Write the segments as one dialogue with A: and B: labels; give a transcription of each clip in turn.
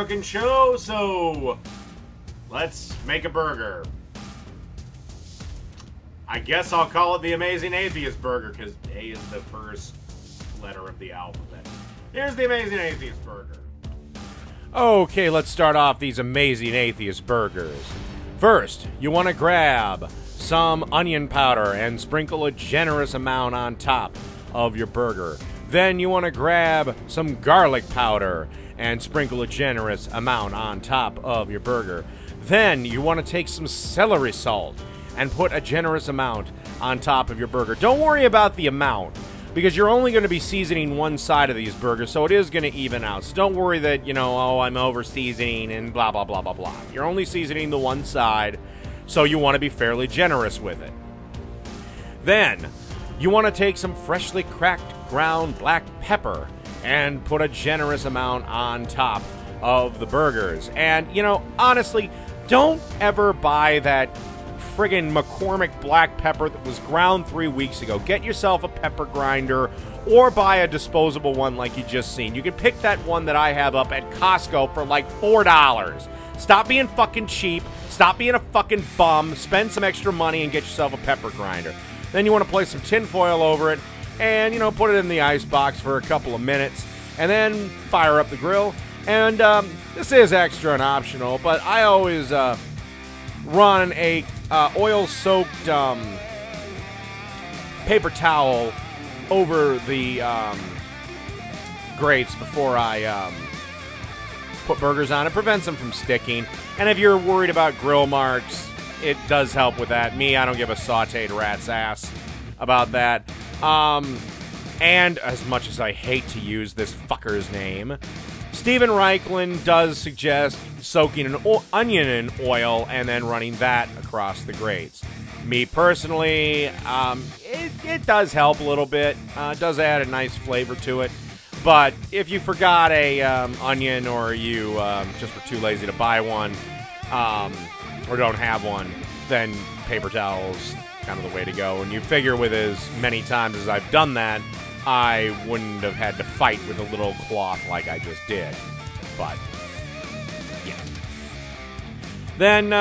A: cooking show, so let's make a burger. I guess I'll call it the Amazing Atheist Burger, because A is the first letter of the alphabet. Here's the Amazing Atheist Burger.
B: Okay, let's start off these Amazing Atheist Burgers. First, you want to grab some onion powder and sprinkle a generous amount on top of your burger. Then you want to grab some garlic powder and sprinkle a generous amount on top of your burger. Then you want to take some celery salt and put a generous amount on top of your burger. Don't worry about the amount, because you're only going to be seasoning one side of these burgers, so it is going to even out. So don't worry that, oh, I'm over seasoning and blah, blah, blah, blah, blah. You're only seasoning the one side, so you want to be fairly generous with it. Then, you want to take some freshly cracked ground black pepper and put a generous amount on top of the burgers. And, honestly, don't ever buy that friggin' McCormick black pepper that was ground 3 weeks ago. Get yourself a pepper grinder or buy a disposable one like you just seen. You can pick that one that I have up at Costco for like $4. Stop being fucking cheap. Stop being a fucking bum. Spend some extra money and get yourself a pepper grinder. Then you want to place some tin foil over it and, put it in the ice box for a couple of minutes and then fire up the grill. And this is extra and optional, but I always run a oil-soaked paper towel over the grates before I put burgers on. It prevents them from sticking. And if you're worried about grill marks, it does help with that. Me, I don't give a sauteed rat's ass about that. And as much as I hate to use this fucker's name, Steven Reichland does suggest soaking an onion in oil and then running that across the grates. Me personally, it does help a little bit. It does add a nice flavor to it. But if you forgot a onion, or you just were too lazy to buy one, or don't have one, then paper towel's kind of the way to go. And you figure with as many times as I've done that, I wouldn't have had to fight with a little cloth like I just did. But, yeah. Then,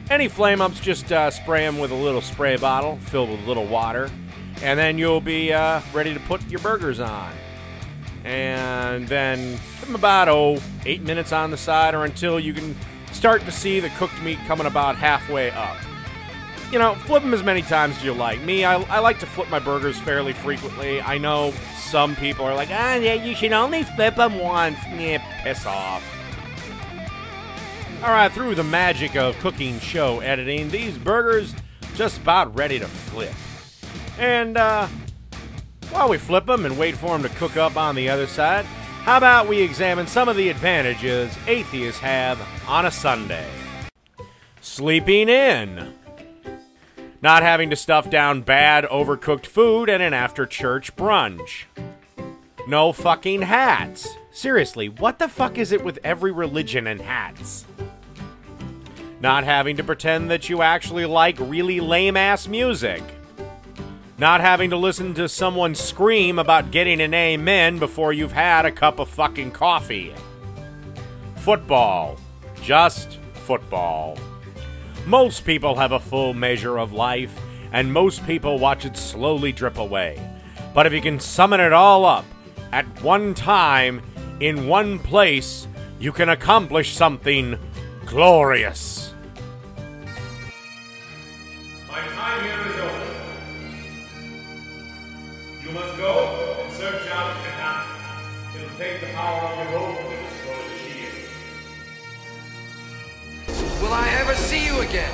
B: any flame-ups, just spray them with a little spray bottle filled with a little water. And then you'll be ready to put your burgers on. And then give them about, 8 minutes on the side, or until you can start to see the cooked meat coming about halfway up. Flip them as many times as you like. Me, I like to flip my burgers fairly frequently. I know some people are like, yeah, you should only flip them once. Yeah, piss off. Alright, through the magic of cooking show editing, these burgers just about ready to flip. And, while we flip them and wait for them to cook up on the other side, how about we examine some of the advantages atheists have on a Sunday? Sleeping in. Not having to stuff down bad, overcooked food at an after-church brunch. No fucking hats. Seriously, what the fuck is it with every religion and hats? Not having to pretend that you actually like really lame-ass music. Not having to listen to someone scream about getting an amen before you've had a cup of fucking coffee. Football. Just football. Most people have a full measure of life, and most people watch it slowly drip away. But if you can summon it all up at one time, in one place, you can accomplish something glorious.
A: My time here is over. You must go and search out Catan. It'll take the power of your hope to destroy the shield.
C: Will I ever see you again?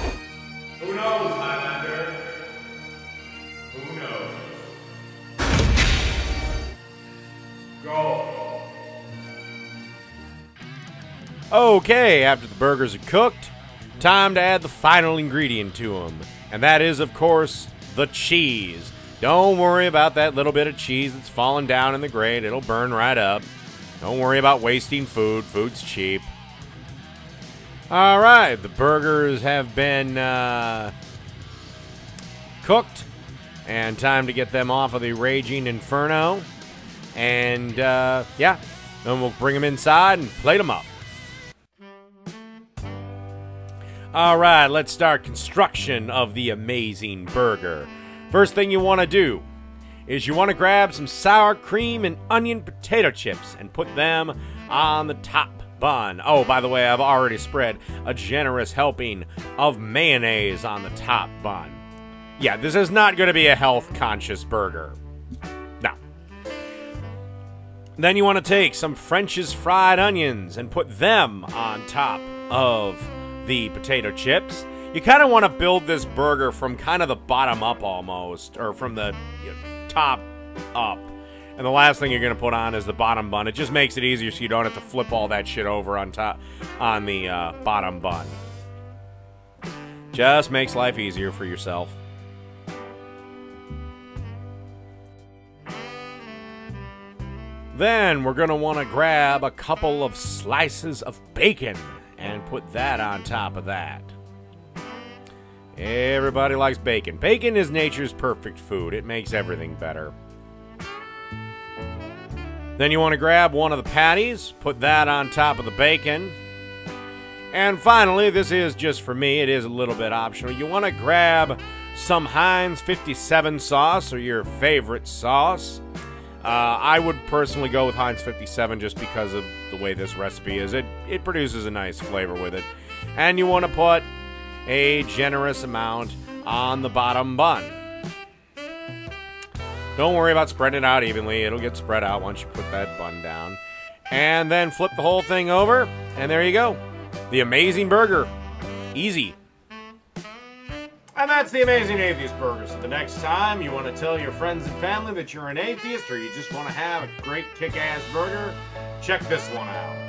A: Who knows, Highlander? Who knows? Go.
B: Okay, after the burgers are cooked, time to add the final ingredient to them. And that is, of course, the cheese. Don't worry about that little bit of cheese that's falling down in the grate. It'll burn right up. Don't worry about wasting food. Food's cheap. Alright, the burgers have been cooked. And time to get them off of the raging inferno. And, yeah, then we'll bring them inside and plate them up. Alright, let's start construction of the amazing burger. First thing you want to do is you want to grab some sour cream and onion potato chips and put them on the top bun. Oh, by the way, I've already spread a generous helping of mayonnaise on the top bun. Yeah, this is not going to be a health-conscious burger. No. Then you want to take some French's fried onions and put them on top of the potato chips. You kind of want to build this burger from kind of the bottom up almost, or from the top up. And the last thing you're going to put on is the bottom bun. It just makes it easier so you don't have to flip all that shit over on top on the bottom bun. Just makes life easier for yourself. Then we're going to want to grab a couple of slices of bacon and put that on top of that. Everybody likes bacon. Bacon is nature's perfect food. It makes everything better. Then you want to grab one of the patties, put that on top of the bacon. And finally, this is just for me, it is a little bit optional. You want to grab some Heinz 57 sauce or your favorite sauce. I would personally go with Heinz 57 just because of the way this recipe is. It produces a nice flavor with it. And you want to put a generous amount on the bottom bun. Don't worry about spreading it out evenly. It'll get spread out once you put that bun down. And then flip the whole thing over, and there you go. The amazing burger. Easy.
A: And that's the Amazing Atheist Burger. So the next time you want to tell your friends and family that you're an atheist, or you just want to have a great kick-ass burger, check this one out.